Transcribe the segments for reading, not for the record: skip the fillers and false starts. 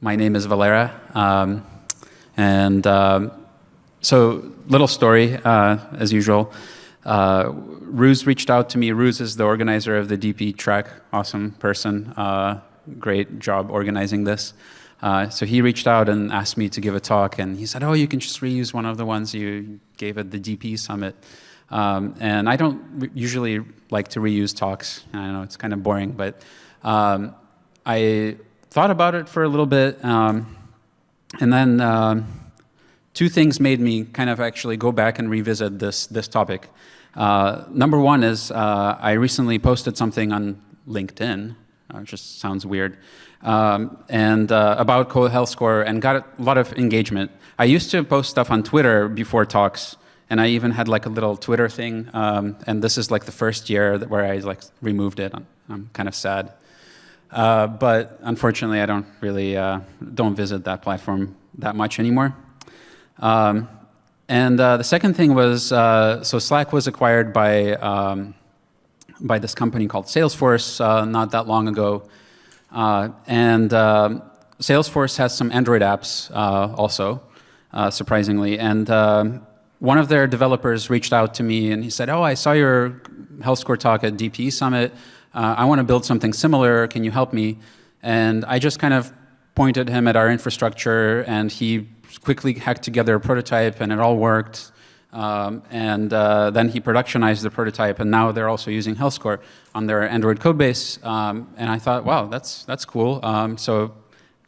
My name is Valera. So, little story, as usual. Ruse reached out to me. Ruse is the organizer of the DP track. Awesome person. Great job organizing this. So he reached out and asked me to give a talk, and he said, oh, you can just reuse one of the ones you gave at the DP summit. And I don't usually like to reuse talks. I know it's kind of boring, but I thought about it for a little bit, and then two things made me kind of actually go back and revisit this topic. Number one is I recently posted something on LinkedIn, which just sounds weird, and about health score, and got a lot of engagement. I used to post stuff on Twitter before talks, and I even had like a little Twitter thing, and this is like the first year where I like removed it. I'm kind of sad. But unfortunately, I don't really don't visit that platform that much anymore. The second thing was, so Slack was acquired by this company called Salesforce not that long ago. Salesforce has some Android apps also, surprisingly. And one of their developers reached out to me and he said, oh, I saw your health score talk at DP Summit. I want to build something similar. Can you help me? And I just kind of pointed him at our infrastructure, and he quickly hacked together a prototype, and it all worked. Then he productionized the prototype, and now they're also using health score on their Android codebase. And I thought, wow, that's cool. So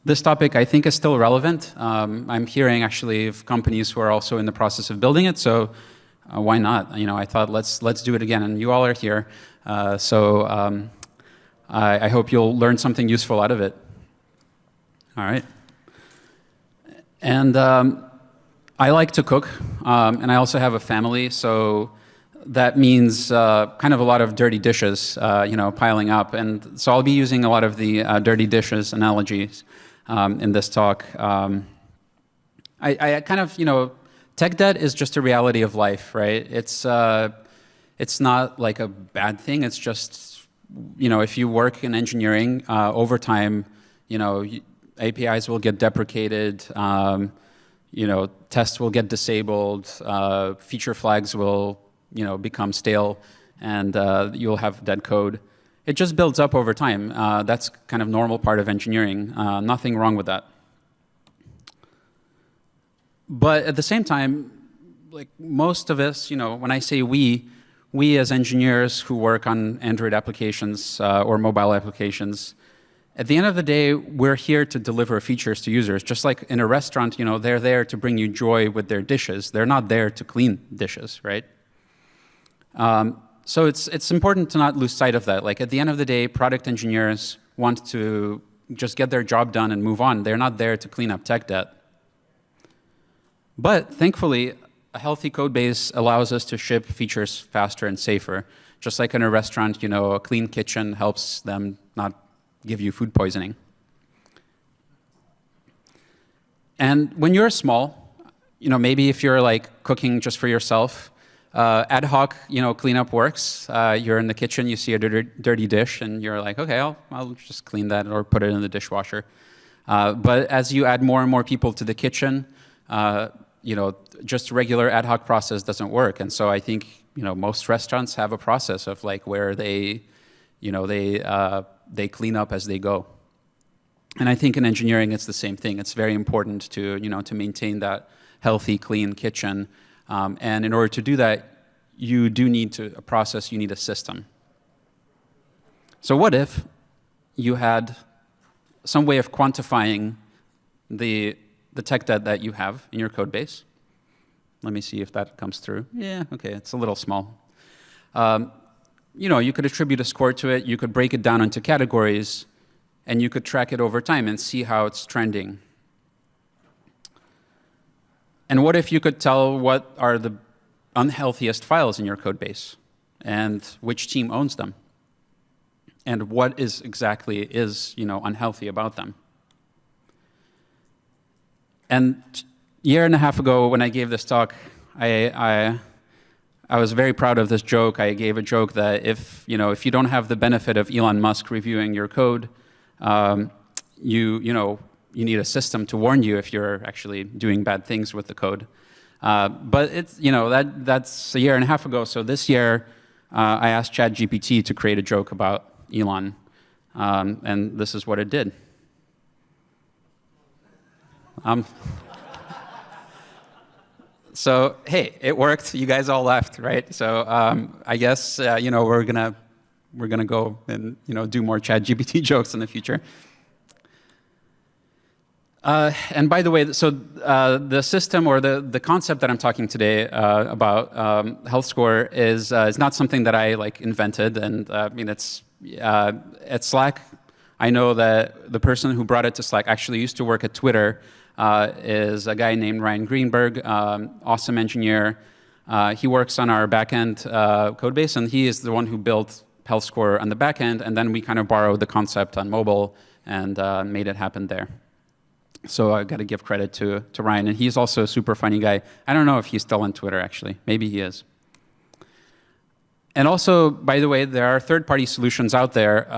this topic, I think, is still relevant. I'm hearing actually of companies who are also in the process of building it. So why not? You know, I thought let's do it again, and you all are here. I hope you'll learn something useful out of it. All right. And I like to cook, and I also have a family, so that means kind of a lot of dirty dishes, piling up. And so I'll be using a lot of the dirty dishes analogies in this talk. I kind of, tech debt is just a reality of life, right? It's not like a bad thing. It's just, if you work in engineering, over time, APIs will get deprecated, tests will get disabled, feature flags will, become stale, and you'll have dead code. It just builds up over time. That's kind of normal part of engineering. Nothing wrong with that. But at the same time, like most of us, when I say we as engineers who work on Android applications or mobile applications, at the end of the day, we're here to deliver features to users. Just like in a restaurant, they're there to bring you joy with their dishes. They're not there to clean dishes, right? So it's important to not lose sight of that. Like at the end of the day, product engineers want to just get their job done and move on. They're not there to clean up tech debt. But thankfully, a healthy code base allows us to ship features faster and safer. Just like in a restaurant, a clean kitchen helps them not give you food poisoning. And when you're small, maybe if you're like cooking just for yourself, ad hoc, cleanup works. You're in the kitchen, you see a dirty dish, and you're like, okay, I'll just clean that or put it in the dishwasher. But as you add more and more people to the kitchen, just regular ad hoc process doesn't work. And so I think, most restaurants have a process of like where they clean up as they go. And I think in engineering, it's the same thing. It's very important to, to maintain that healthy, clean kitchen. And in order to do that, you do need a process, you need a system. So what if you had some way of quantifying the tech debt that you have in your code base? Let me see if that comes through. Yeah, okay, it's a little small. You could attribute a score to it, you could break it down into categories, and you could track it over time and see how it's trending. And what if you could tell what are the unhealthiest files in your code base, and which team owns them, and what exactly is unhealthy about them? And a year and a half ago, when I gave this talk, I was very proud of this joke. I gave a joke that if you don't have the benefit of Elon Musk reviewing your code, you need a system to warn you if you're actually doing bad things with the code. But it's, that's a year and a half ago. So this year, I asked ChatGPT to create a joke about Elon, and this is what it did. So hey, it worked. You guys all laughed, right? So I guess we're gonna go and do more ChatGPT jokes in the future. And by the way, so the system or the concept that I'm talking today about health score is not something that I invented, and it's at Slack. I know that the person who brought it to Slack actually used to work at Twitter. Is a guy named Ryan Greenberg, awesome engineer. He works on our backend code base, and he is the one who built health score on the backend, and then we kind of borrowed the concept on mobile and made it happen there. So I got to give credit to Ryan, and he's also a super funny guy. I don't know if he's still on Twitter, actually. Maybe he is. And also, by the way, there are third-party solutions out there.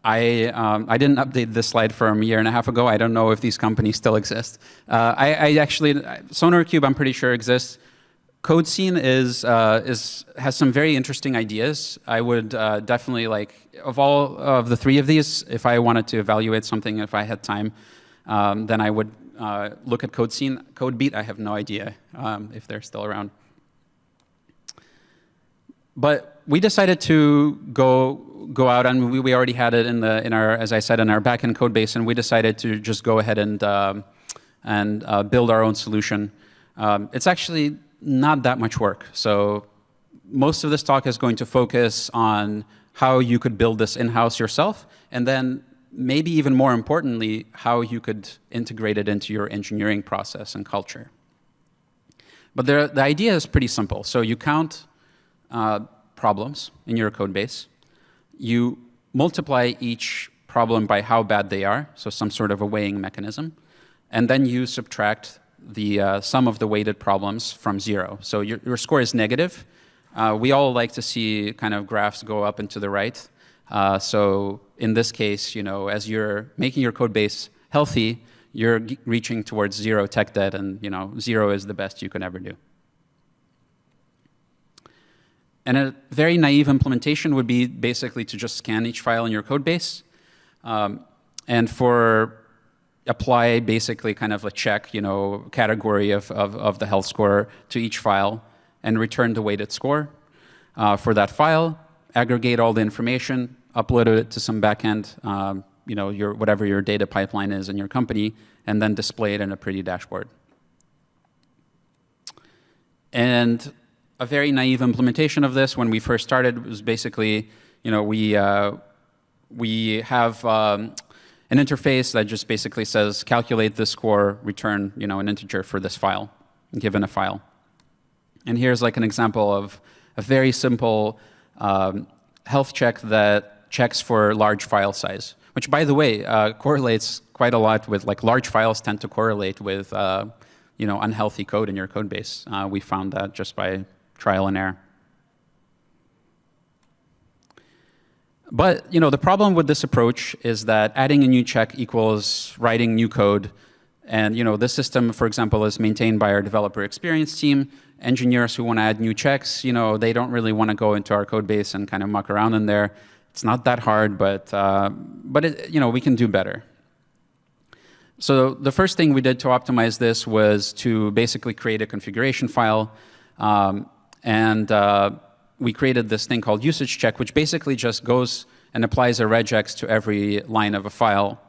I didn't update this slide from a year and a half ago. I don't know if these companies still exist. I actually, SonarCube, I'm pretty sure exists. CodeScene has some very interesting ideas. I would definitely of all of the three of these, if I wanted to evaluate something, if I had time, then I would look at CodeScene. CodeBeat, I have no idea if they're still around. But we decided to go out, and we already had it in our, as I said, in our backend code base, and we decided to just go ahead and build our own solution. It's actually not that much work. So most of this talk is going to focus on how you could build this in-house yourself, and then maybe even more importantly, how you could integrate it into your engineering process and culture. But the idea is pretty simple. So you count problems in your code base. You multiply each problem by how bad they are, so some sort of a weighing mechanism. And then you subtract the sum of the weighted problems from 0. So your score is negative. We all like to see kind of graphs go up and to the right. So in this case, as you're making your code base healthy, you're reaching towards 0 tech debt, and 0 is the best you can ever do. And a very naive implementation would be basically to just scan each file in your code base, and apply basically kind of a check, category of the health score to each file, and return the weighted score for that file. Aggregate all the information, upload it to some backend, whatever your data pipeline is in your company, and then display it in a pretty dashboard. And a very naive implementation of this when we first started was basically, we have an interface that just basically says calculate this score, return an integer for this file, given a file. And here's an example of a very simple health check that checks for large file size, which, by the way, correlates quite a lot with large files tend to correlate with unhealthy code in your code base. We found that just by trial and error. But the problem with this approach is that adding a new check equals writing new code. And this system, for example, is maintained by our developer experience team. Engineers who want to add new checks, they don't really want to go into our code base and kind of muck around in there. It's not that hard, but we can do better. So the first thing we did to optimize this was to basically create a configuration file. We created this thing called usage check, which basically just goes and applies a regex to every line of a file.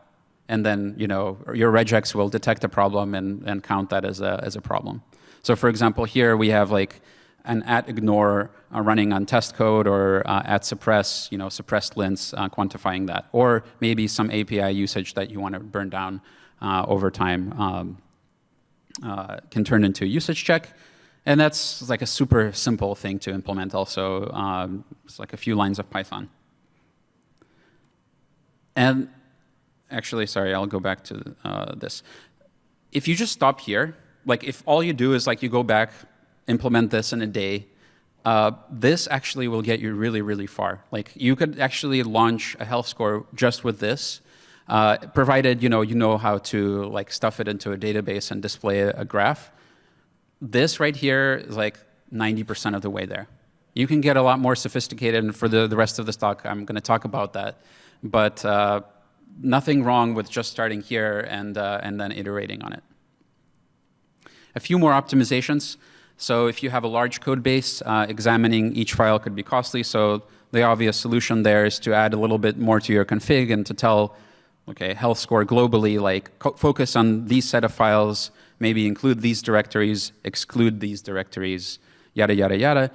And then your regex will detect a problem and count that as a problem. So for example, here we have an @ignore running on test code, or @suppress, suppressed lints, quantifying that. Or maybe some API usage that you want to burn down over time can turn into a usage check. And that's a super simple thing to implement also. It's a few lines of Python. And actually, sorry, I'll go back to this. If you just stop here, if all you do is you go back, implement this in a day, this actually will get you really, really far. You could actually launch a health score just with this. provided you know how to like stuff it into a database and display a graph. This right here is like 90% of the way there. You can get a lot more sophisticated, and for the rest of the talk, I'm going to talk about that. But nothing wrong with just starting here and then iterating on it. A few more optimizations. So if you have a large code base, examining each file could be costly. So the obvious solution there is to add a little bit more to your config and to tell, okay, health score globally, like focus on these set of files, maybe include these directories, exclude these directories, yada, yada, yada.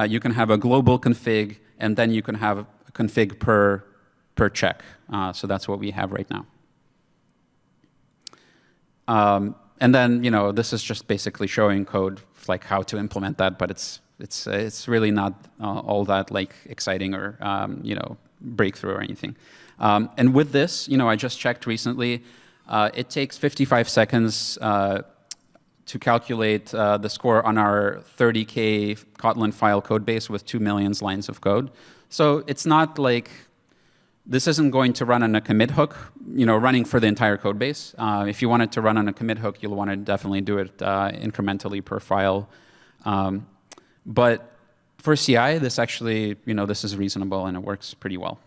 You can have a global config, and then you can have a config per check. So that's what we have right now. And then, this is just basically showing code, like how to implement that, but it's really not all that like exciting or breakthrough or anything. And with this, I just checked recently, it takes 55 seconds to calculate the score on our 30K Kotlin file code base with 2 million lines of code. So it's not like this isn't going to run on a commit hook, running for the entire code base. If you want it to run on a commit hook, you'll want to definitely do it incrementally per file. But for CI, this actually, this is reasonable and it works pretty well.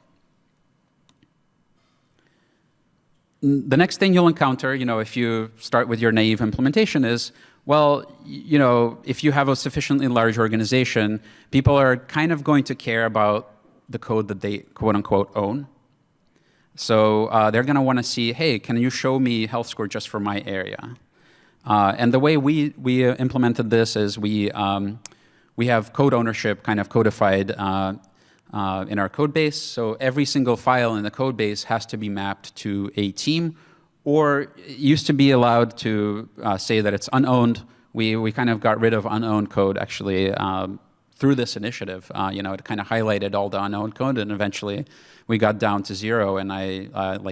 The next thing you'll encounter, if you start with your naive implementation is, well, if you have a sufficiently large organization, people are kind of going to care about the code that they quote unquote own. So they're going to want to see, hey, can you show me health score just for my area? And the way we implemented this is we have code ownership kind of codified in our code base. So every single file in the code base has to be mapped to a team, or it used to be allowed to say that it's unowned. We kind of got rid of unowned code actually through this initiative. It kind of highlighted all the unowned code, and eventually we got down to 0, and I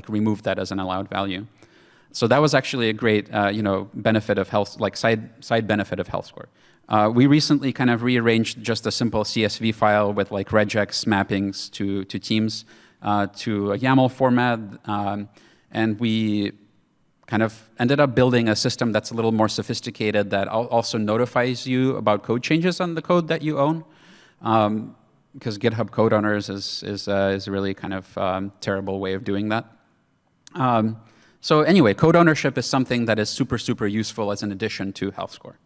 removed that as an allowed value. So that was actually a great benefit of health, like side benefit of health score. We recently kind of rearranged just a simple CSV file with like regex mappings to teams to a YAML format, and we kind of ended up building a system that's a little more sophisticated that also notifies you about code changes on the code that you own, because GitHub code owners is a really kind of terrible way of doing that. So anyway, code ownership is something that is super, super useful as an addition to health score.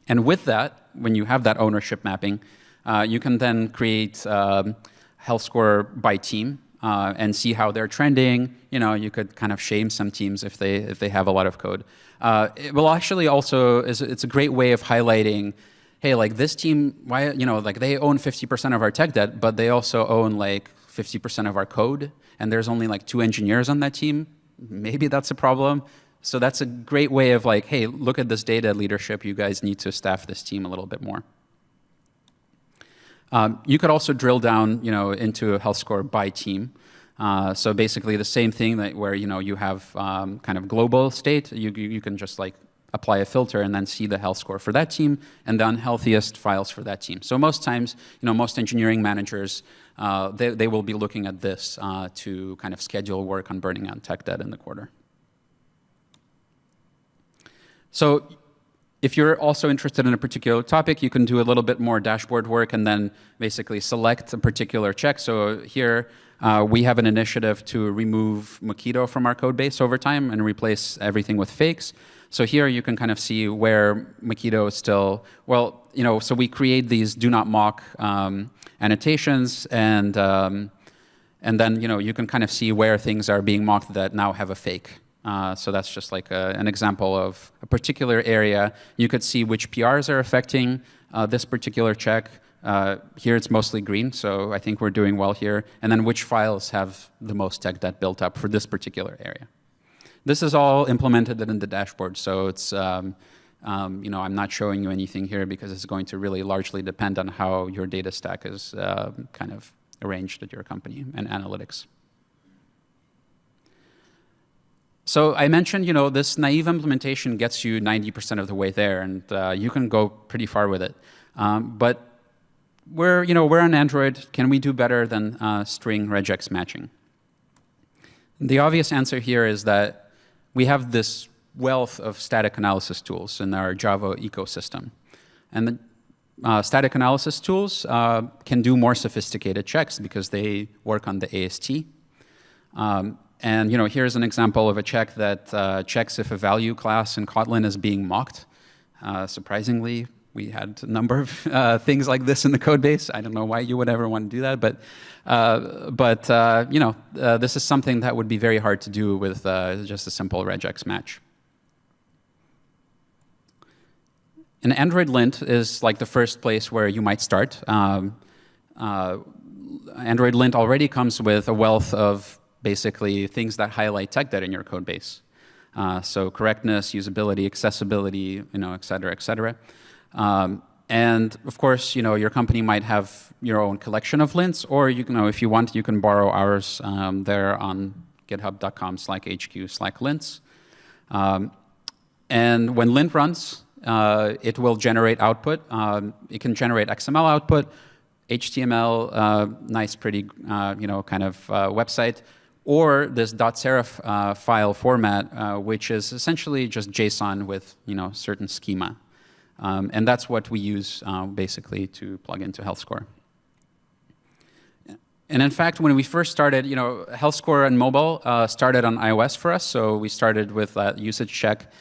And with that, when you have that ownership mapping, you can then create health score by team and see how they're trending. You could kind of shame some teams if they have a lot of code. It will actually also it's a great way of highlighting, hey, like this team, why like they own 50% of our tech debt, but they also own like 50% of our code, and there's only like 2 engineers on that team. Maybe that's a problem. So that's a great way of like, hey, look at this data leadership. You guys need to staff this team a little bit more. You could also drill down, into a health score by team. So basically the same thing that where you have kind of global state. You can just like apply a filter and then see the health score for that team and the unhealthiest files for that team. So most times, most engineering managers they will be looking at this to kind of schedule work on burning out tech debt in the quarter. So if you're also interested in a particular topic, you can do a little bit more dashboard work and then basically select a particular check. So here we have an initiative to remove Mockito from our code base over time and replace everything with fakes. So here you can kind of see where Mockito is still, so we create these do not mock annotations, and then you can kind of see where things are being mocked that now have a fake. So that's just like an example of a particular area. You could see which PRs are affecting this particular check. Here it's mostly green, so I think we're doing well here. And then which files have the most tech debt built up for this particular area. This is all implemented in the dashboard, so it's I'm not showing you anything here because it's going to really largely depend on how your data stack is kind of arranged at your company and analytics. So I mentioned, this naive implementation gets you 90% of the way there, and you can go pretty far with it. But we're on Android. Can we do better than string regex matching? The obvious answer here is that we have this wealth of static analysis tools in our Java ecosystem. And the static analysis tools can do more sophisticated checks because they work on the AST. And here's an example of a check that checks if a value class in Kotlin is being mocked. Surprisingly, we had a number of things like this in the code base. I don't know why you would ever want to do that, but this is something that would be very hard to do with just a simple regex match. And Android lint is like the first place where you might start. Android lint already comes with a wealth of basically things that highlight tech debt in your code base. So correctness, usability, accessibility, et cetera, et cetera. And of course, your company might have your own collection of lints, or if you want, you can borrow ours there on github.com/hq/lints. And when lint runs, it will generate output. It can generate XML output, HTML, nice, pretty, kind of website, or this .serif file format, which is essentially just JSON with certain schema. And that's what we use basically to plug into health score. And in fact, when we first started, health score and mobile started on iOS for us. So we started with that usage check.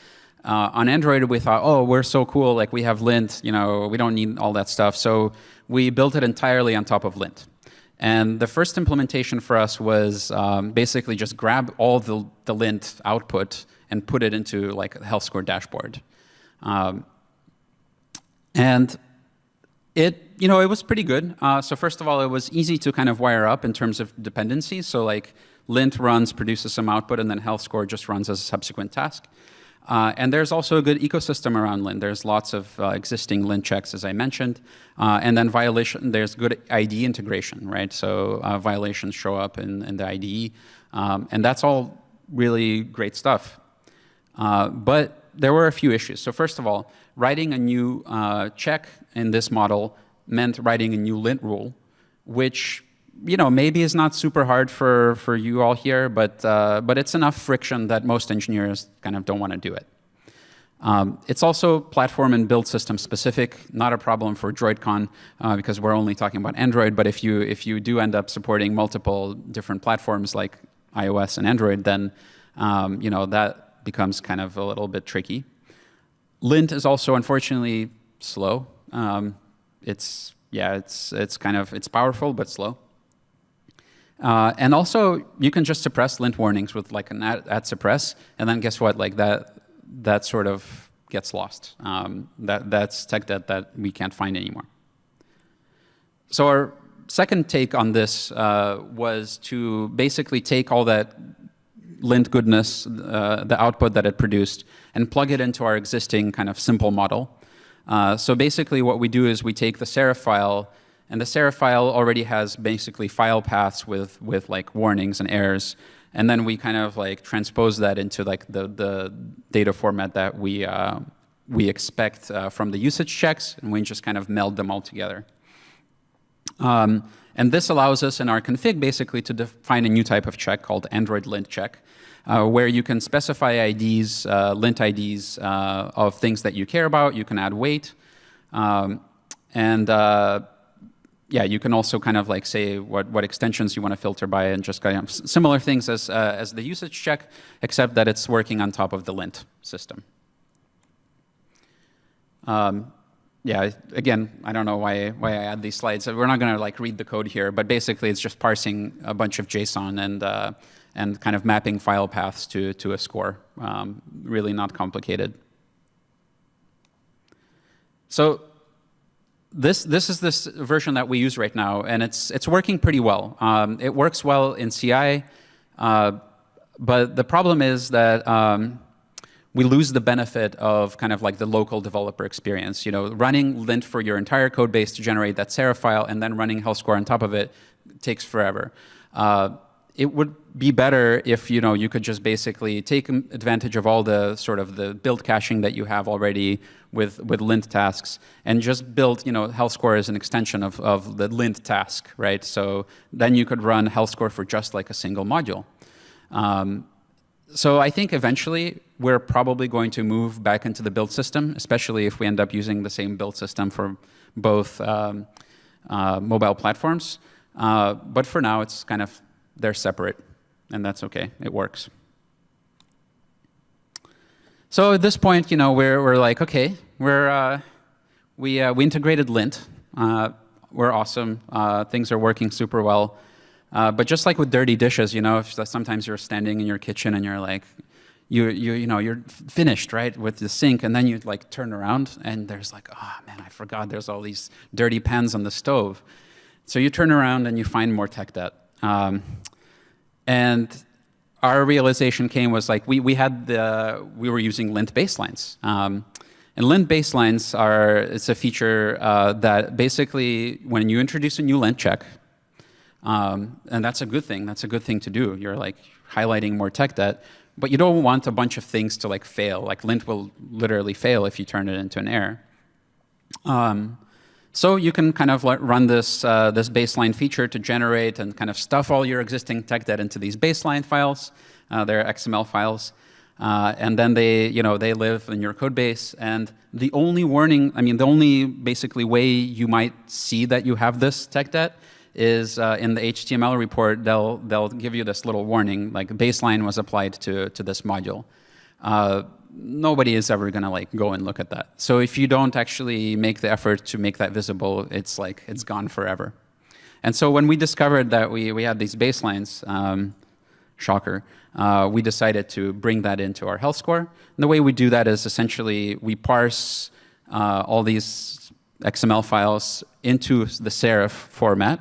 On Android, we thought, oh, we're so cool, like we have lint, we don't need all that stuff. So we built it entirely on top of lint. And the first implementation for us was basically just grab all the lint output and put it into like a health score dashboard. And it was pretty good. So first of all, it was easy to kind of wire up in terms of dependencies. So like lint runs, produces some output, and then health score just runs as a subsequent task. And there's also a good ecosystem around lint. There's lots of existing lint checks, as I mentioned. And then there's good IDE integration, right? So violations show up in the IDE. And that's all really great stuff. But there were a few issues. So first of all, writing a new check in this model meant writing a new lint rule, which maybe is not super hard for you all here, but it's enough friction that most engineers kind of don't want to do it. It's also platform and build system specific, not a problem for droidcon because we're only talking about Android. But if you do end up supporting multiple different platforms like iOS and Android, then that becomes kind of a little bit tricky. Lint is also unfortunately slow. It's powerful but slow. And also, you can just suppress lint warnings with like an at suppress, and then guess what? Like that sort of gets lost. That's tech debt that we can't find anymore. So our second take on this was to basically take all that lint goodness, the output that it produced, and plug it into our existing kind of simple model. So basically, what we do is we take the serif file. And the serif file already has basically file paths with like warnings and errors, and then we kind of like transpose that into like the data format that we expect from the usage checks, and we just kind of meld them all together. And this allows us in our config basically to define a new type of check called Android lint check, where you can specify IDs, lint IDs of things that you care about. You can add weight, yeah, you can also kind of like say what extensions you want to filter by, and just kind of similar things as the usage check, except that it's working on top of the lint system. Yeah, again, I don't know why I add these slides. We're not going to like read the code here, but basically it's just parsing a bunch of JSON and kind of mapping file paths to a score. Really not complicated. So this is this version that we use right now, and it's working pretty well. It works well in CI, but the problem is that we lose the benefit of kind of like the local developer experience. Running lint for your entire code base to generate that serif file and then running health score on top of it takes forever. It would be better if you could just basically take advantage of all the sort of the build caching that you have already with lint tasks, and just build health score as an extension of the lint task, right? So then you could run health score for just like a single module. So I think eventually we're probably going to move back into the build system, especially if we end up using the same build system for both mobile platforms. But for now, it's kind of, they're separate, and that's okay. It works. So at this point, we're like, okay, we integrated lint. We're awesome. Things are working super well. But just like with dirty dishes, if sometimes you're standing in your kitchen and you're like, you're finished, right, with the sink, and then you like turn around and there's like, oh man, I forgot there's all these dirty pans on the stove. So you turn around and you find more tech debt. And our realization was like, we were using lint baselines. And lint baselines it's a feature that basically when you introduce a new lint check, and that's a good thing. That's a good thing to do. You're like highlighting more tech debt, but you don't want a bunch of things to like fail. Like lint will literally fail if you turn it into an error. So you can kind of run this baseline feature to generate and kind of stuff all your existing tech debt into these baseline files. They're XML files. And then they live in your code base. And the only the only basically way you might see that you have this tech debt is in the HTML report, they'll give you this little warning, like baseline was applied to this module. Nobody is ever going to like go and look at that. So if you don't actually make the effort to make that visible, it's like it's gone forever. And so when we discovered that we had these baselines, shocker, we decided to bring that into our health score. And the way we do that is essentially we parse all these XML files into the serif format,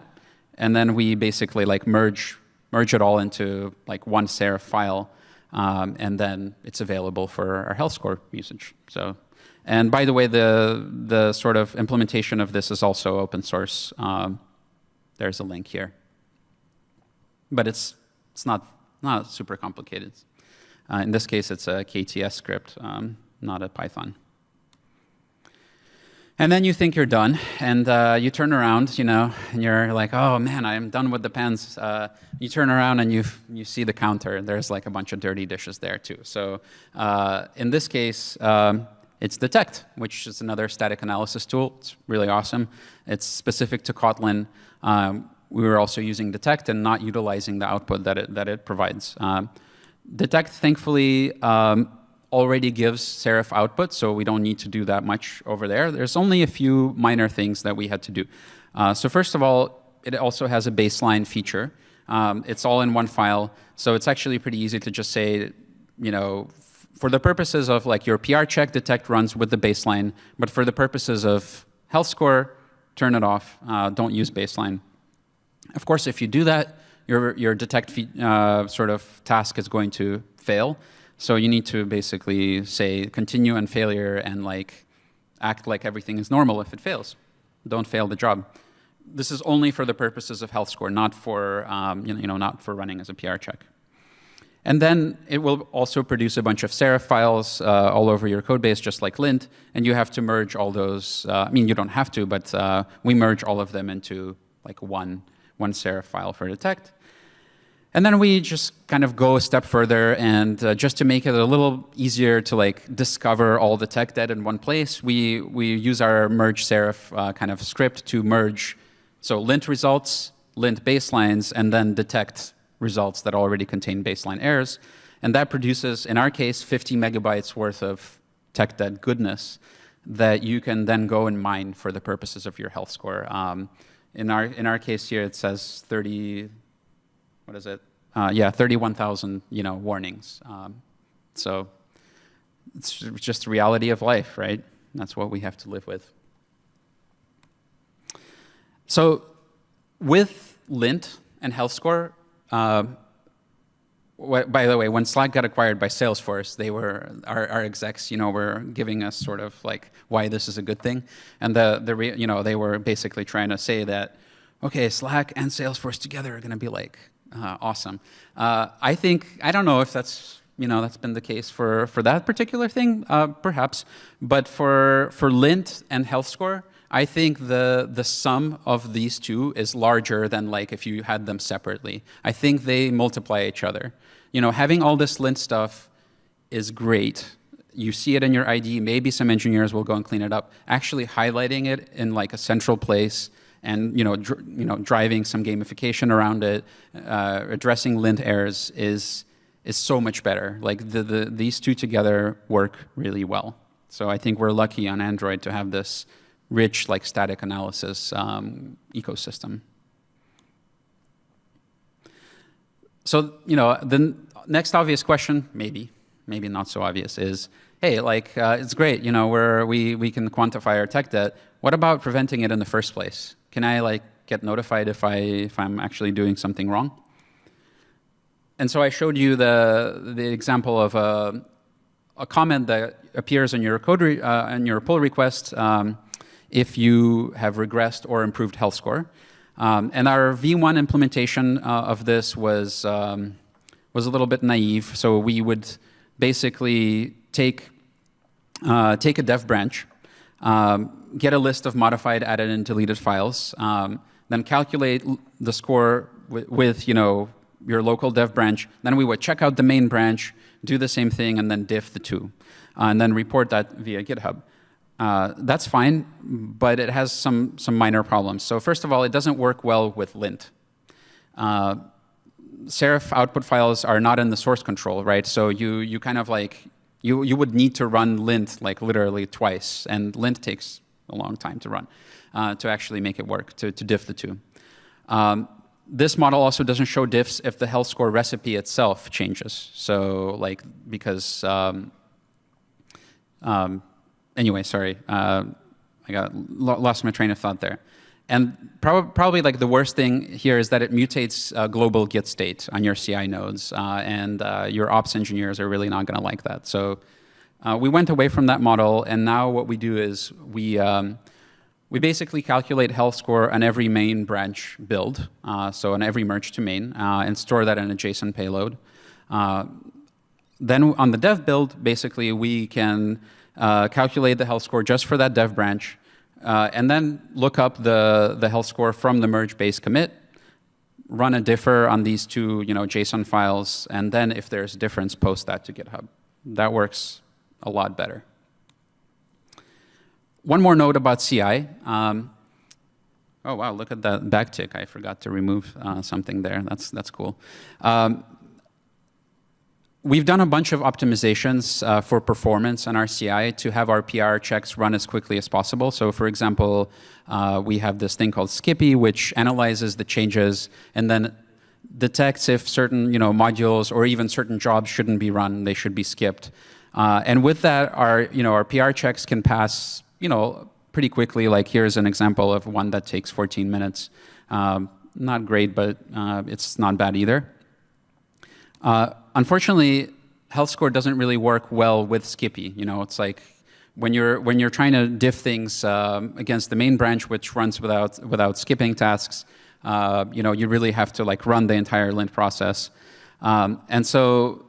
and then we basically like merge it all into like one serif file, and then it's available for our health score usage. So, and by the way, the sort of implementation of this is also open source. There's a link here, but it's not super complicated. In this case, it's a KTS script, not a Python. And then you think you're done, and you turn around, and you're like, oh man, I'm done with the pans. You turn around and you see the counter, and there's like a bunch of dirty dishes there too. So in this case, it's Detect, which is another static analysis tool. It's really awesome. It's specific to Kotlin. We were also using Detect and not utilizing the output that it provides. Detect, thankfully, already gives serif output, so we don't need to do that much over there. There's only a few minor things that we had to do. So first of all, it also has a baseline feature. It's all in one file, so it's actually pretty easy to just say, for the purposes of like your PR check, Detect runs with the baseline, but for the purposes of health score, turn it off. Don't use baseline. Of course, if you do that, your Detect sort of task is going to fail. So you need to basically say continue and failure and like act like everything is normal if it fails. Don't fail the job. This is only for the purposes of health score, not for not for running as a PR check. And then it will also produce a bunch of serif files all over your code base, just like lint, and you have to merge all those. You don't have to, but we merge all of them into like one serif file for Detect. And then we just kind of go a step further, and just to make it a little easier to like discover all the tech debt in one place, we use our merge serif kind of script to merge so lint results, lint baselines, and then Detect results that already contain baseline errors. And that produces, in our case, 50 megabytes worth of tech debt goodness that you can then go and mine for the purposes of your health score. In our case here, it says 30. What is it? 31,000, warnings. So it's just the reality of life, right? That's what we have to live with. So with lint and health score, by the way, when Slack got acquired by Salesforce, they were our execs, were giving us sort of like why this is a good thing, and they were basically trying to say that, okay, Slack and Salesforce together are going to be like awesome. I don't know if that's been the case for that particular thing, perhaps, but for lint and health score, I think the sum of these two is larger than like if you had them separately. I think they multiply each other. You know, having all this lint stuff is great. You see it in your IDE. Maybe some engineers will go and clean it up. Actually highlighting it in like a central place and driving some gamification around it, addressing lint errors is so much better. Like these two together work really well. So I think we're lucky on Android to have this rich like static analysis ecosystem. So the next obvious question, maybe not so obvious, is hey, like it's great, we can quantify our tech debt. What about preventing it in the first place? Can I like get notified if I'm actually doing something wrong? And so I showed you the example of a comment that appears in your code in your pull request if you have regressed or improved health score. And our V1 implementation of this was a little bit naive. So we would basically take a dev branch, get a list of modified, added, and deleted files, then calculate the score with your local dev branch. Then we would check out the main branch, do the same thing, and then diff the two, and then report that via GitHub. That's fine, but it has some minor problems. So first of all, it doesn't work well with lint. Serif output files are not in the source control, right? So you kind of like, you would need to run lint like literally twice, and lint takes a long time to run to actually make it work, to diff the two. This model also doesn't show diffs if the health score recipe itself changes. So like, because, anyway, sorry, I lost my train of thought there. And probably like the worst thing here is that it mutates global git state on your CI nodes, and your ops engineers are really not going to like that. So we went away from that model, and now what we do is we basically calculate health score on every main branch build, so on every merge to main, and store that in a JSON payload. Then on the dev build, basically we can calculate the health score just for that dev branch, and then look up the health score from the merge base commit, run a differ on these two JSON files, and then if there's a difference, post that to GitHub. That works a lot better. One more note about CI. Oh wow, look at that backtick. I forgot to remove something there. That's cool. We've done a bunch of optimizations for performance on our CI to have our PR checks run as quickly as possible. So for example, we have this thing called Skippy, which analyzes the changes and then detects if certain modules or even certain jobs shouldn't be run, they should be skipped. And with that, our PR checks can pass pretty quickly. Like here's an example of one that takes 14 minutes. Not great, but it's not bad either. Unfortunately, health score doesn't really work well with Skippy. It's like when you're trying to diff things against the main branch, which runs without skipping tasks. You really have to like run the entire lint process, and so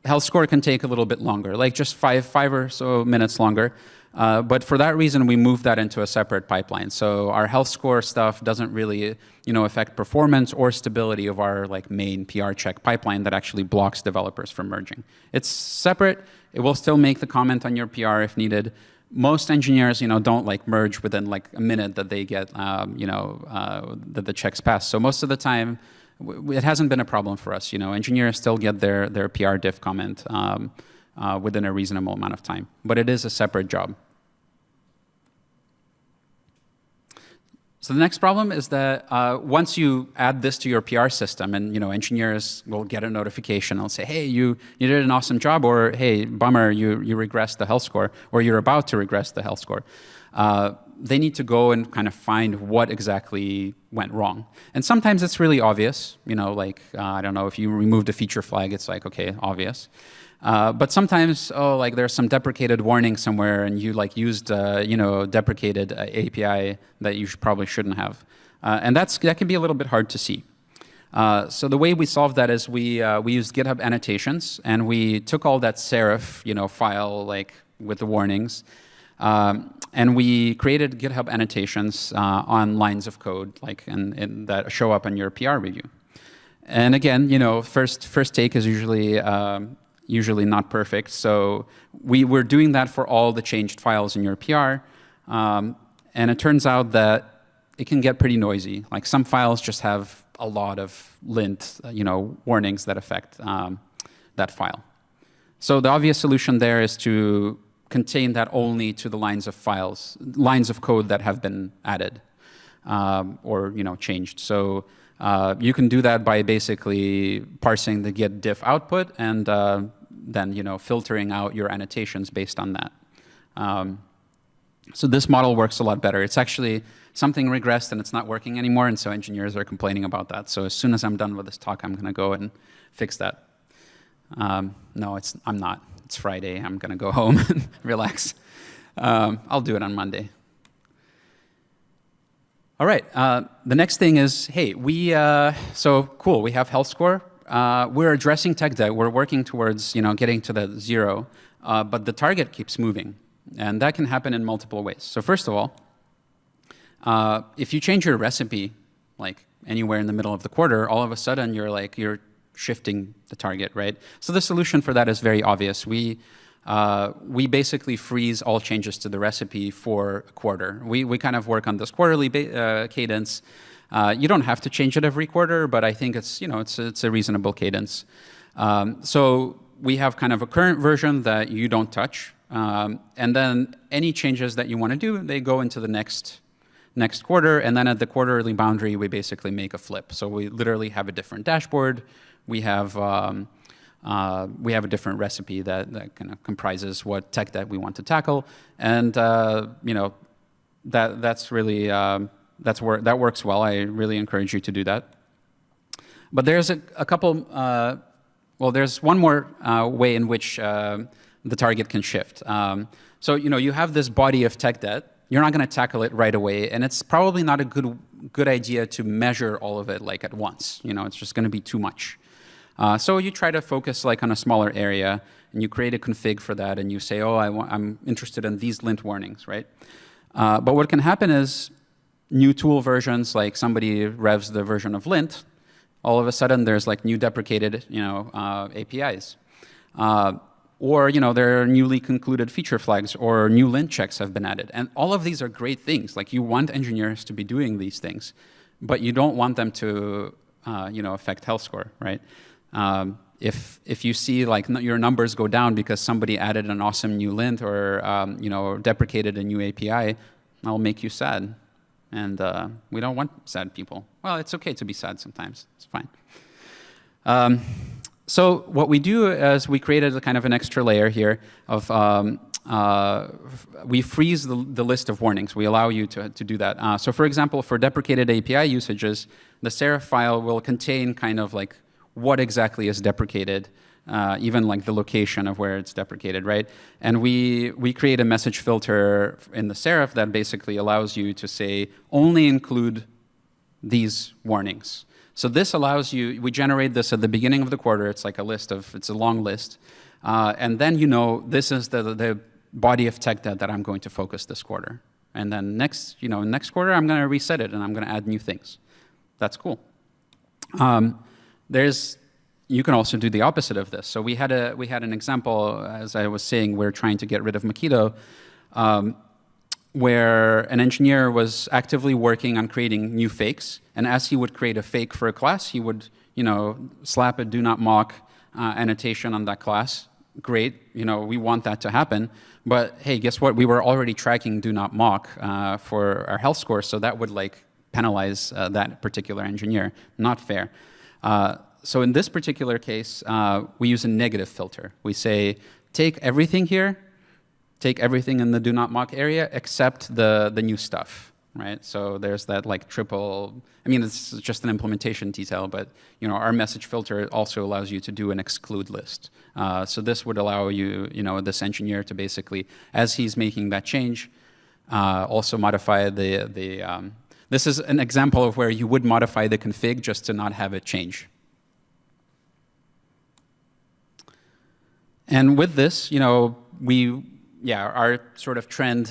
health score can take a little bit longer, like just five or so minutes longer. But for that reason, we moved that into a separate pipeline. So our health score stuff doesn't really, affect performance or stability of our like main PR check pipeline that actually blocks developers from merging. It's separate. It will still make the comment on your PR if needed. Most engineers, don't like merge within like a minute that they get, that the checks pass. So most of the time, it hasn't been a problem for us. Engineers still get their PR diff comment within a reasonable amount of time. But it is a separate job. So the next problem is that once you add this to your PR system, and engineers will get a notification. They'll say, "Hey, you did an awesome job," or "Hey, bummer, you regressed the health score," or "You're about to regress the health score." They need to go and kind of find what exactly went wrong. And sometimes it's really obvious. Like I don't know, if you removed a feature flag, it's like okay, obvious. But sometimes, like there's some deprecated warning somewhere, and you like used, deprecated API that you probably shouldn't have, and that can be a little bit hard to see. So the way we solved that is we used GitHub annotations, and we took all that serif, file like with the warnings, And we created GitHub annotations on lines of code, like that show up in your PR review. And again, first take is usually not perfect. So we were doing that for all the changed files in your PR. And it turns out that it can get pretty noisy. Like some files just have a lot of lint, warnings that affect that file. So the obvious solution there is to contain that only to the lines of code that have been added or changed. So you can do that by basically parsing the git diff output and then filtering out your annotations based on that. So this model works a lot better. It's actually something regressed and it's not working anymore, and so engineers are complaining about that. So as soon as I'm done with this talk, I'm going to go and fix that. No, I'm not. It's Friday. I'm going to go home and relax. I'll do it on Monday. All right. The next thing is, hey, so cool. We have health score. We're addressing tech debt. We're working towards getting to the 0, but the target keeps moving. And that can happen in multiple ways. So first of all, if you change your recipe, like anywhere in the middle of the quarter, all of a sudden you're shifting the target, right? So the solution for that is very obvious. We basically freeze all changes to the recipe for a quarter. We kind of work on this quarterly cadence. You don't have to change it every quarter, but I think it's a reasonable cadence. So we have kind of a current version that you don't touch. And then any changes that you want to do, they go into the next quarter, and then at the quarterly boundary, we basically make a flip. So we literally have a different dashboard. We have a different recipe that kind of comprises what tech that we want to tackle, and that's really that works well. I really encourage you to do that. But there's a couple. There's one more way in which the target can shift. So you have this body of tech debt. You're not going to tackle it right away, and it's probably not a good idea to measure all of it like at once. It's just going to be too much. So you try to focus like on a smaller area, and you create a config for that, and you say, oh, I'm interested in these lint warnings, right? But what can happen is new tool versions, like somebody revs the version of lint, all of a sudden there's like new deprecated APIs. Or there are newly concluded feature flags, or new lint checks have been added. And all of these are great things. Like you want engineers to be doing these things, but you don't want them to affect health score, right? If you see like your numbers go down because somebody added an awesome new lint or deprecated a new API, that'll make you sad. And we don't want sad people. Well, it's okay to be sad sometimes. It's fine. So what we do is we created a kind of an extra layer here of we freeze the list of warnings. We allow you to do that. So for example, for deprecated API usages, the Serif file will contain kind of like what exactly is deprecated, even like the location of where it's deprecated, right? And we create a message filter in the Serif that basically allows you to say, only include these warnings. So this allows you, we generate this at the beginning of the quarter. It's like it's a long list. And then this is the body of tech debt that I'm going to focus this quarter. And then next quarter, I'm going to reset it and I'm going to add new things. That's cool. You can also do the opposite of this. So we had an example, as I was saying, we're trying to get rid of Mockito, where an engineer was actively working on creating new fakes. And as he would create a fake for a class, he would, slap a do not mock annotation on that class. Great, we want that to happen. But hey, guess what? We were already tracking do not mock for our health score, so that would like penalize that particular engineer. Not fair. So in this particular case, we use a negative filter. We say, take everything here, take everything in the do not mock area except the new stuff, right? So there's that like triple, it's just an implementation detail, but our message filter also allows you to do an exclude list. So this would allow you, this engineer to basically, as he's making that change, also modify this is an example of where you would modify the config just to not have it change. And with this, we yeah, our sort of trend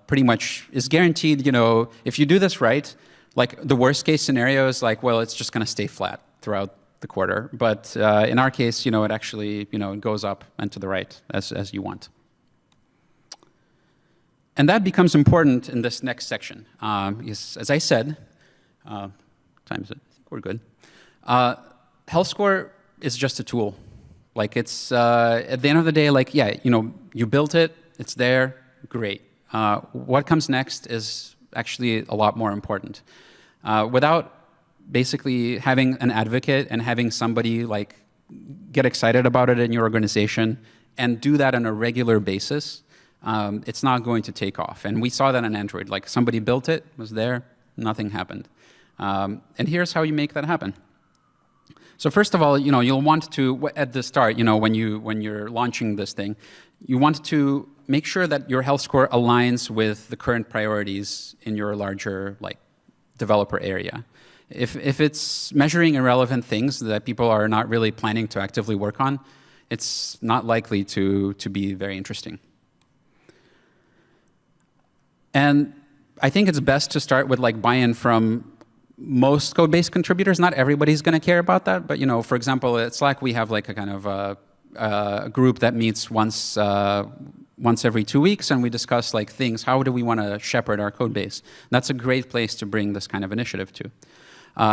pretty much is guaranteed. You know, if you do this right, like the worst case scenario is like, well, it's just going to stay flat throughout the quarter. But in our case, you know, it actually, you know, it goes up and to the right as you want. And that becomes important in this next section. Because as I said, times it, I think we're good. Health score is just a tool. Like it's, at the end of the day, like, yeah, you know, you built it, it's there, great. What comes next is actually a lot more important. Without basically having an advocate and having somebody like get excited about it in your organization and do that on a regular basis, it's not going to take off. And we saw that on Android. Like somebody built it, was there, nothing happened. And here's how you make that happen. So first of all, you know, you'll want to, at the start, you know, when you're launching this thing, you want to make sure that your health score aligns with the current priorities in your larger like developer area. If it's measuring irrelevant things that people are not really planning to actively work on, it's not likely to be very interesting. And I think it's best to start with like buy-in from most code-based contributors. Not everybody's going to care about that, but you know, for example, at Slack we have like a kind of a group that meets once every 2 weeks, and we discuss like things. How do we want to shepherd our code base? That's a great place to bring this kind of initiative to.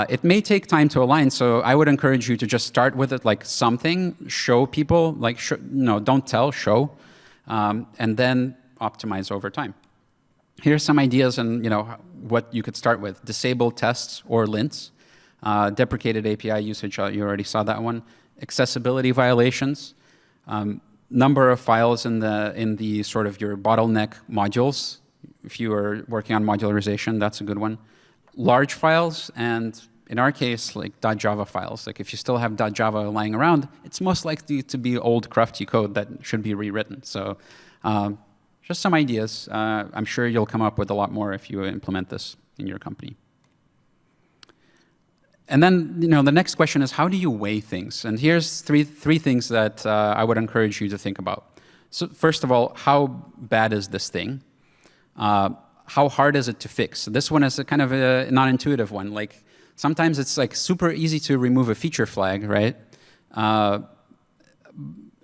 It may take time to align, so I would encourage you to just start with it like something, show people, like no, don't tell, show, and then optimize over time. Here's some ideas on, you know, what you could start with: disable tests or lints, deprecated API usage. You already saw that one. Accessibility violations, number of files in the sort of your bottleneck modules. If you are working on modularization, that's a good one. Large files, and in our case, like .java files. Like if you still have .java lying around, it's most likely to be old crufty code that should be rewritten. So just some ideas. I'm sure you'll come up with a lot more if you implement this in your company. And then, you know, the next question is, how do you weigh things? And here's three things that I would encourage you to think about. So first of all, how bad is this thing? How hard is it to fix? So this one is a kind of a non-intuitive one. Like sometimes it's like super easy to remove a feature flag, right?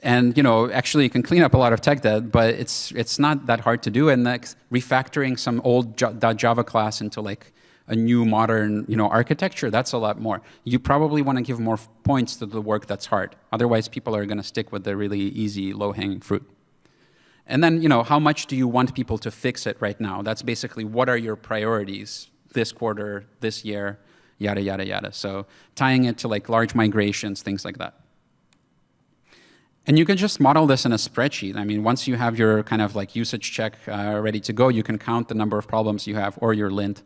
And you know, actually you can clean up a lot of tech debt, but it's not that hard to do. And like refactoring some old .java class into like a new modern, you know, architecture, that's a lot more. You probably want to give more points to the work that's hard. Otherwise, people are going to stick with the really easy, low-hanging fruit. And then, you know, how much do you want people to fix it right now? That's basically what are your priorities this quarter, this year, yada, yada, yada. So tying it to like large migrations, things like that. And you can just model this in a spreadsheet. I mean, once you have your kind of like usage check ready to go, you can count the number of problems you have or your lint.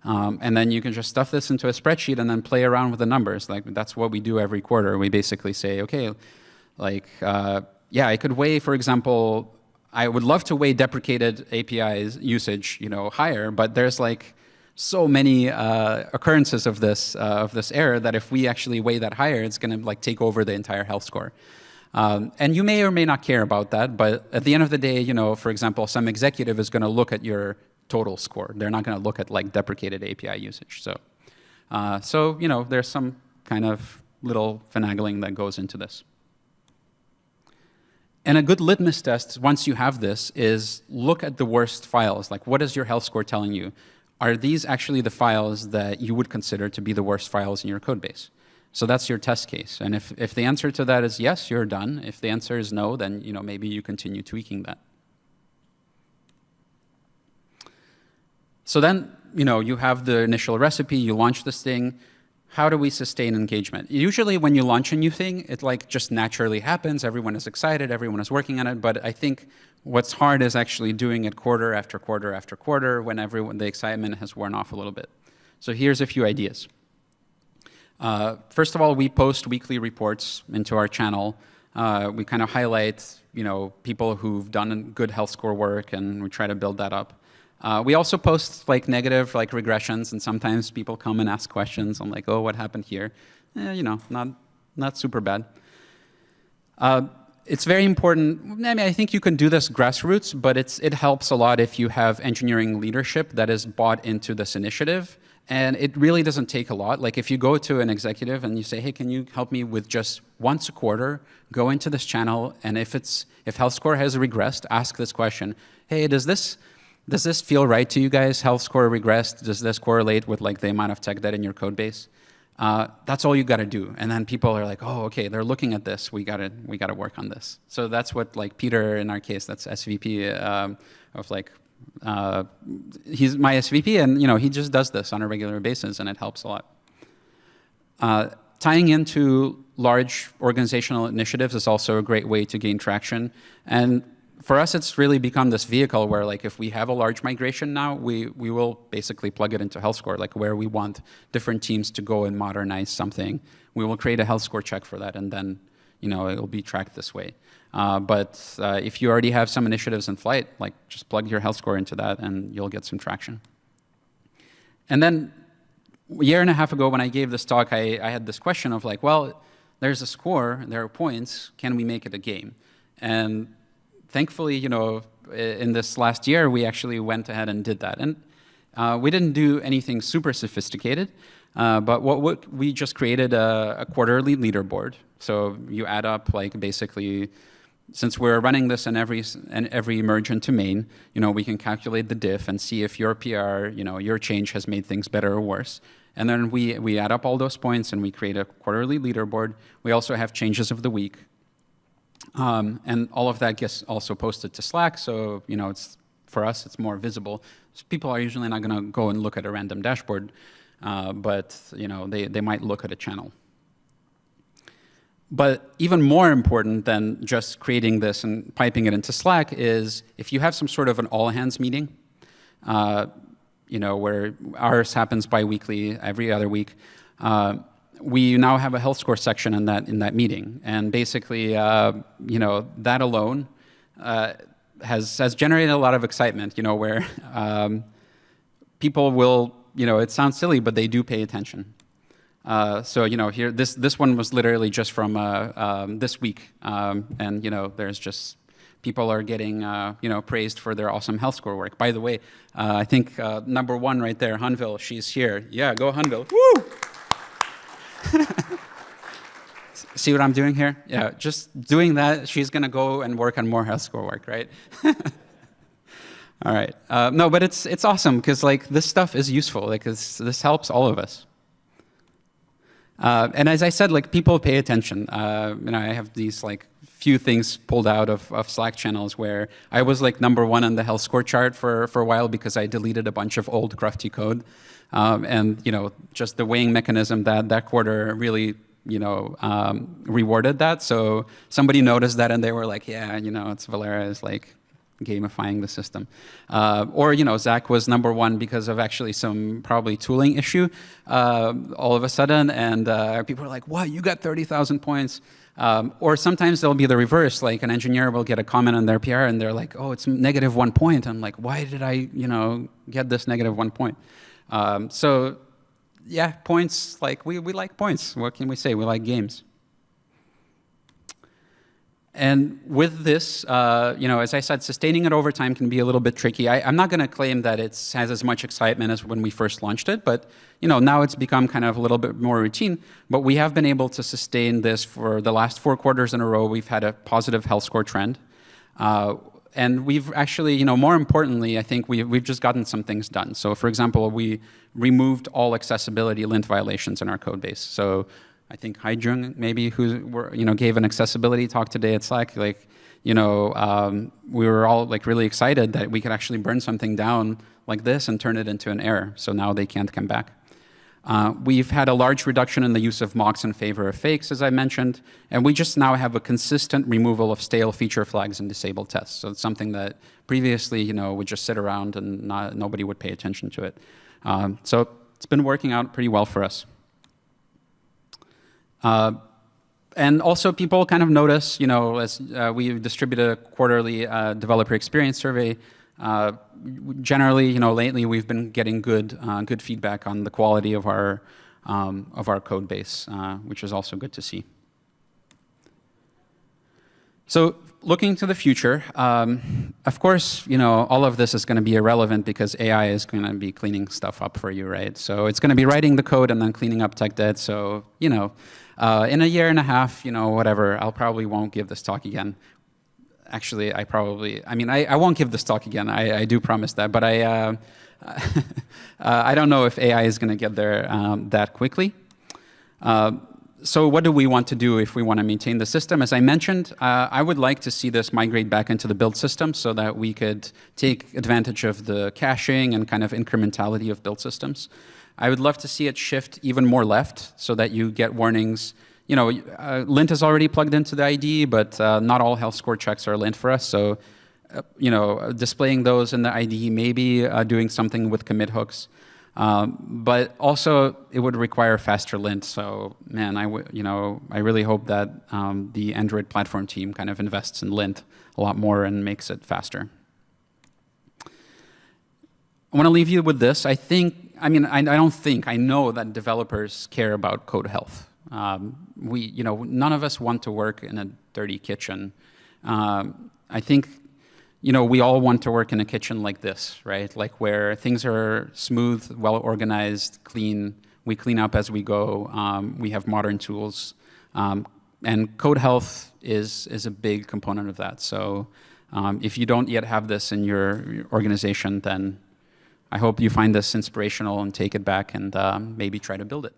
And then you can just stuff this into a spreadsheet and then play around with the numbers. Like that's what we do every quarter. We basically say, okay, like, yeah, I could weigh, for example, I would love to weigh deprecated APIs usage, you know, higher, but there's like so many occurrences of this error that if we actually weigh that higher, it's going to like take over the entire health score. And you may or may not care about that, but at the end of the day, you know, for example, some executive is going to look at your total score. They're not going to look at like deprecated API usage. So, so you know, there's some kind of little finagling that goes into this. And a good litmus test, once you have this, is look at the worst files. Like, what is your health score telling you? Are these actually the files that you would consider to be the worst files in your code base? So that's your test case. And if the answer to that is yes, you're done. If the answer is no, then you know, maybe you continue tweaking that. So then, you know, you have the initial recipe, you launch this thing. How do we sustain engagement? Usually when you launch a new thing, it like just naturally happens. Everyone is excited, everyone is working on it. But I think what's hard is actually doing it quarter after quarter after quarter when the excitement has worn off a little bit. So here's a few ideas. First of all, we post weekly reports into our channel. We kind of highlight, you know, people who've done good health score work, and we try to build that up. We also post like negative like regressions, and sometimes people come and ask questions. I'm like, oh, what happened here? You know, not super bad. It's very important. I mean, I think you can do this grassroots, but it helps a lot if you have engineering leadership that is bought into this initiative. And it really doesn't take a lot. Like if you go to an executive and you say, hey, can you help me with just once a quarter, go into this channel, and if health score has regressed, ask this question. Hey, does this feel right to you guys? Health score regressed. Does this correlate with like the amount of tech debt in your code base? That's all you got to do, and then people are like, "Oh, okay, they're looking at this. We gotta work on this." So that's what like Peter, in our case, that's SVP of like he's my SVP, and he just does this on a regular basis, and it helps a lot. Tying into large organizational initiatives is also a great way to gain traction, and for us, it's really become this vehicle where, like, if we have a large migration now, we will basically plug it into health score, like where we want different teams to go and modernize something. We will create a health score check for that, and then, it'll be tracked this way. But if you already have some initiatives in flight, like, just plug your health score into that, and you'll get some traction. And then a year and a half ago, when I gave this talk, I had this question of like, well, there's a score, there are points, can we make it a game? And thankfully, in this last year, we actually went ahead and did that. And we didn't do anything super sophisticated, but what we just created a quarterly leaderboard. So you add up, like, basically, since we're running this in every merge into main, we can calculate the diff and see if your PR, your change has made things better or worse. And then we add up all those points and we create a quarterly leaderboard. We also have changes of the week. And all of that gets also posted to Slack, so it's, for us, it's more visible. So people are usually not going to go and look at a random dashboard, but they might look at a channel. But even more important than just creating this and piping it into Slack is if you have some sort of an all-hands meeting, where ours happens bi-weekly, every other week. We now have a health score section in that meeting, and basically, that alone has generated a lot of excitement. Where people will, it sounds silly, but they do pay attention. So here, this one was literally just from this week, and there's just people are getting praised for their awesome health score work. By the way, I think number one right there, Hunville, she's here. Yeah, go Hunville. Woo! See what I'm doing here? Yeah, just doing that, she's going to go and work on more health score work, right? All right. No, but it's awesome because like this stuff is useful. Like this helps all of us. And as I said, like people pay attention. I have these like few things pulled out of Slack channels where I was like number one on the health score chart for a while because I deleted a bunch of old crufty code. And just the weighing mechanism that quarter really rewarded that. So somebody noticed that and they were like, yeah, it's Valera is like gamifying the system. Or Zach was number one because of actually some probably tooling issue all of a sudden, and people are like, what, you got 30,000 points? Or sometimes there'll be the reverse, like an engineer will get a comment on their PR and they're like, oh, it's -1 point. I'm like, why did I get this -1 point? So yeah, points, like we like points. What can we say? We like games. And with this, as I said, sustaining it over time can be a little bit tricky. I'm not going to claim that it has as much excitement as when we first launched it, but now it's become kind of a little bit more routine. But we have been able to sustain this for the last 4 quarters in a row. We've had a positive health score trend. And we've actually, more importantly, I think we've just gotten some things done. So for example, we removed all accessibility lint violations in our code base. So I think Haijung, maybe, who gave an accessibility talk today at Slack, like, we were all like really excited that we could actually burn something down like this and turn it into an error. So now they can't come back. We've had a large reduction in the use of mocks in favor of fakes, as I mentioned, and we just now have a consistent removal of stale feature flags and disabled tests. So it's something that previously, would just sit around and nobody would pay attention to it. So it's been working out pretty well for us. And also people kind of notice, as we distribute a quarterly developer experience survey, generally, lately we've been getting good feedback on the quality of our code base, which is also good to see. So looking to the future, of course, all of this is going to be irrelevant because AI is going to be cleaning stuff up for you, right? So it's going to be writing the code and then cleaning up tech debt. So, in a year and a half, whatever, I'll probably won't give this talk again. Actually, I won't give this talk again. I do promise that. But I don't know if AI is going to get there that quickly. So what do we want to do if we want to maintain the system? As I mentioned, I would like to see this migrate back into the build system so that we could take advantage of the caching and kind of incrementality of build systems. I would love to see it shift even more left so that you get warnings. Lint is already plugged into the IDE, but not all health score checks are lint for us. So, displaying those in the IDE, maybe doing something with commit hooks. But also, it would require faster lint. So, man, I really hope that the Android platform team kind of invests in lint a lot more and makes it faster. I want to leave you with this. I know that developers care about code health. None of us want to work in a dirty kitchen. I think we all want to work in a kitchen like this, right? Like where things are smooth, well organized, clean. We clean up as we go. We have modern tools, and code health is a big component of that. So, if you don't yet have this in your organization, then I hope you find this inspirational and take it back and maybe try to build it.